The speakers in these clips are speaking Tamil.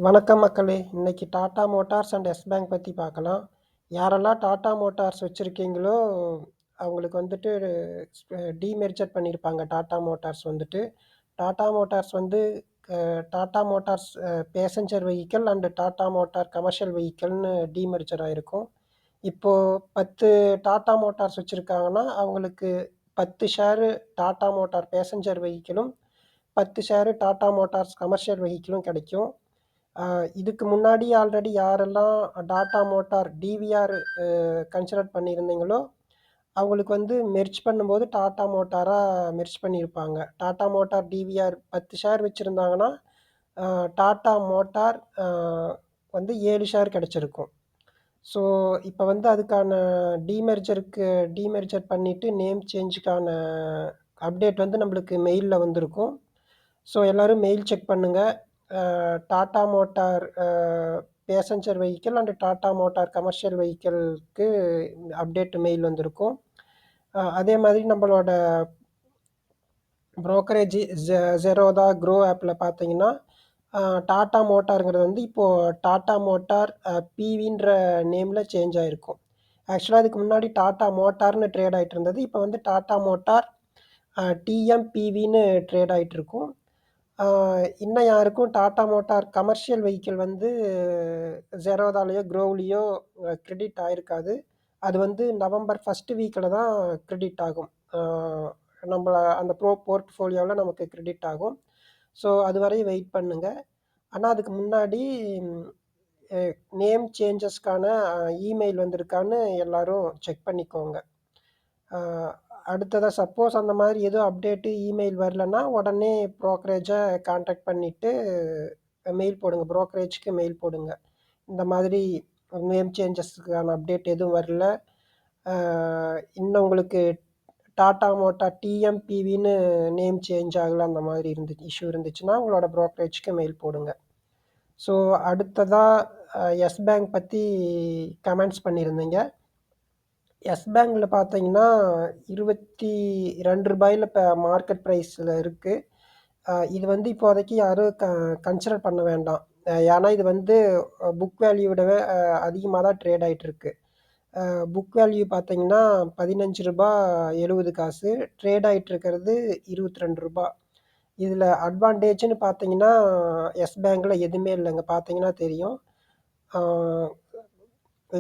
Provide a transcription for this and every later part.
வணக்கம் மக்களே! இன்னைக்கு டாடா மோட்டார்ஸ் அண்ட் எஸ் பேங்க் பத்தி பார்க்கலாம். யாரெல்லாம் டாடா மோட்டார்ஸ் வச்சிருக்கீங்களோ, அவங்களுக்கு வந்துட்டு டீமெர்ஜர் பண்ணியிருப்பாங்க டாடா மோட்டார்ஸ் வந்துட்டு. டாடா மோட்டார்ஸ் வந்து Tata motors passenger vehicle and Tata motor commercial வெஹிக்கிள்னு டீமெர்ஜர் ஆயிருக்கும். இப்போ 10 டாடா மோட்டார்ஸ் வச்சிருக்காங்கன்னா, அவங்களுக்கு 10 ஷேரு டாடா மோட்டார் பேசஞ்சர் வெஹிக்கிளும், 10 ஷேரு டாடா மோட்டார்ஸ் கமர்ஷியல் வெஹிக்கிளும் கிடைக்கும். இதுக்கு முன்னாடி ஆல்ரெடி யாரெல்லாம் டாடா மோட்டார் டிவிஆர் கன்சிடர் பண்ணியிருந்தீங்களோ, அவங்களுக்கு வந்து மெர்ஜ் பண்ணும்போது டாடா மோட்டாரா மெர்ஜ் பண்ணியிருப்பாங்க. டாடா மோட்டார் டிவிஆர் 10 ஷேர் வச்சிருந்தாங்கன்னா, டாடா மோட்டார் வந்து 7 ஷேர் கிடைச்சிருக்கும். ஸோ, இப்ப வந்து அதுக்கான டீமெர்ஜர் பண்ணிட்டு நேம் சேஞ்சுக்கான அப்டேட் வந்து நம்மளுக்கு மெயில்ல வந்திருக்கும். ஸோ, எல்லாரும் மெயில் செக் பண்ணுங்க. Tata motor passenger vehicle and Tata motor commercial வெஹிக்கிள்க்கு அப்டேட் மெயில் வந்திருக்கும். அதே மாதிரி நம்மளோட புரோக்கரேஜ் ஜெரோதா க்ரோ ஆப்பில் பார்த்தீங்கன்னா, டாடா மோட்டாருங்கிறது வந்து இப்போது டாடா மோட்டார் பிவின்ற நேமில் சேஞ்ச் ஆகிருக்கும். ஆக்சுவலாக அதுக்கு முன்னாடி டாடா மோட்டார்னு ட்ரேட் ஆகிட்டு இருந்தது. இப்போ வந்து டாடா மோட்டார் டிஎம்பிவின்னு ட்ரேட் ஆகிட்டு இருக்கும். இன்னும் யாருக்கும் டாடா மோட்டார் கமர்ஷியல் வெஹிக்கிள் வந்து ஜெரோதாலேயோ க்ரோவ்லேயோ கிரெடிட் ஆகிருக்காது. அது வந்து நவம்பர் ஃபஸ்ட்டு வீக்கில் தான் கிரெடிட் ஆகும். நம்மள அந்த போர்ட்ஃபோலியோவில் நமக்கு கிரெடிட் ஆகும். ஸோ அதுவரை வெயிட் பண்ணுங்க. ஆனால் அதுக்கு முன்னாடி நேம் சேஞ்சஸ்க்கான இமெயில் வந்திருக்கான்னு எல்லாரும் செக் பண்ணிக்கோங்க. அடுத்ததாக சப்போஸ் அந்த மாதிரி எதுவும் அப்டேட்டு இமெயில் வரலன்னா உடனே ப்ரோக்கரேஜை கான்டாக்ட் பண்ணிவிட்டு மெயில் போடுங்க, ப்ரோக்கரேஜ்க்கு மெயில் போடுங்க. இந்த மாதிரி நேம் சேஞ்சஸ்க்கான அப்டேட் எதுவும் வரல, இன்னும் உங்களுக்கு டாடா மோட்டார் டிஎம்பிவின்னு நேம் சேஞ்ச் ஆகலை, அந்த மாதிரி இஷ்யூ இருந்துச்சுன்னா உங்களோட ப்ரோக்கரேஜ்க்கு மெயில் போடுங்க. ஸோ அடுத்ததாக எஸ் பேங்க் பற்றி கமெண்ட்ஸ் பண்ணியிருந்தீங்க. எஸ் பேங்க்ல பார்த்தீங்கன்னா ₹22 இப்போ மார்க்கெட் ப்ரைஸில் இருக்குது. இது வந்து இப்போதைக்கு யாரும் கன்சிடர் பண்ண வேண்டாம். ஏன்னா இது வந்து புக் வேல்யூ விடவே அதிகமாக தான் ட்ரேட் ஆகிட்டுருக்கு. புக் வேல்யூ பார்த்தீங்கன்னா ₹15.70 ட்ரேட் ஆகிட்டுருக்கிறது ₹22. இதில் அட்வான்டேஜ்னு பார்த்தீங்கன்னா எஸ் பேங்க்கில் எதுவுமே இல்லைங்க. பார்த்தீங்கன்னா தெரியும்.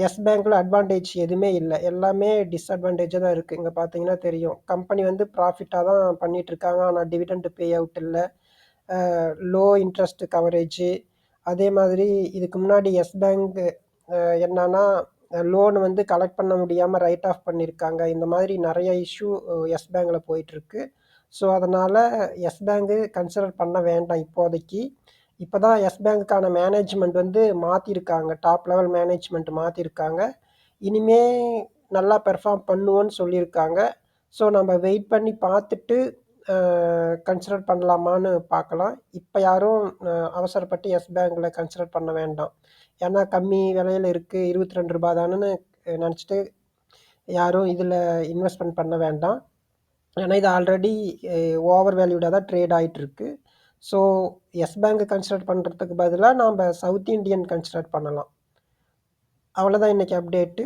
எஸ் பேங்க்கில் அட்வான்டேஜ் எதுவுமே இல்லை, எல்லாமே டிஸ்அட்வான்டேஜாக தான் இருக்குது. இங்கே பார்த்தீங்கன்னா தெரியும், கம்பெனி வந்து ப்ராஃபிட்டாக தான் பண்ணிகிட்ருக்காங்க. ஆனால் டிவிடெண்ட் பே அவுட் இல்லை, லோ இன்ட்ரெஸ்ட் கவரேஜு. அதே மாதிரி இதுக்கு முன்னாடி எஸ் பேங்க் என்னன்னா லோன் வந்து கலெக்ட் பண்ண முடியாமல் ரைட் ஆஃப் பண்ணியிருக்காங்க. இந்த மாதிரி நிறைய இஷ்யூ எஸ் பேங்க்கில் போயிட்டுருக்கு. ஸோ அதனால் எஸ் பேங்க்கு கன்சிடர் பண்ண வேண்டாம் இப்போதைக்கு. இப்போ தான் எஸ் பேங்க்குக்கான மேனேஜ்மெண்ட் வந்து மாற்றிருக்காங்க, டாப் லெவல் மேனேஜ்மெண்ட் மாற்றிருக்காங்க. இனிமே நல்லா பெர்ஃபார்ம் பண்ணுவோன்னு சொல்லியிருக்காங்க. ஸோ நம்ம வெயிட் பண்ணி பார்த்துட்டு கன்சிடர் பண்ணலாமான்னு பார்க்கலாம். இப்போ யாரும் அவசரப்பட்டு எஸ் பேங்க்கில் கன்சிடர் பண்ண வேண்டாம். ஏன்னா கம்மி விலையில் இருக்குது, ₹22 தானேன்னு நினச்சிட்டு யாரும் இதில் இன்வெஸ்ட்மெண்ட் பண்ண வேண்டாம். ஏன்னா இது ஆல்ரெடி ஓவர் வேல்யூடாக தான் ட்ரேட் ஆகிட்டுருக்கு. ஸோ எஸ் பேங்க் கன்சிடர் பண்ணுறதுக்கு பதிலாக நாம் சவுத் இண்டியன் கன்சிடர் பண்ணலாம். அவ்வளோதான் இன்றைக்கி அப்டேட்டு.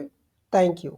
தேங்க்யூ.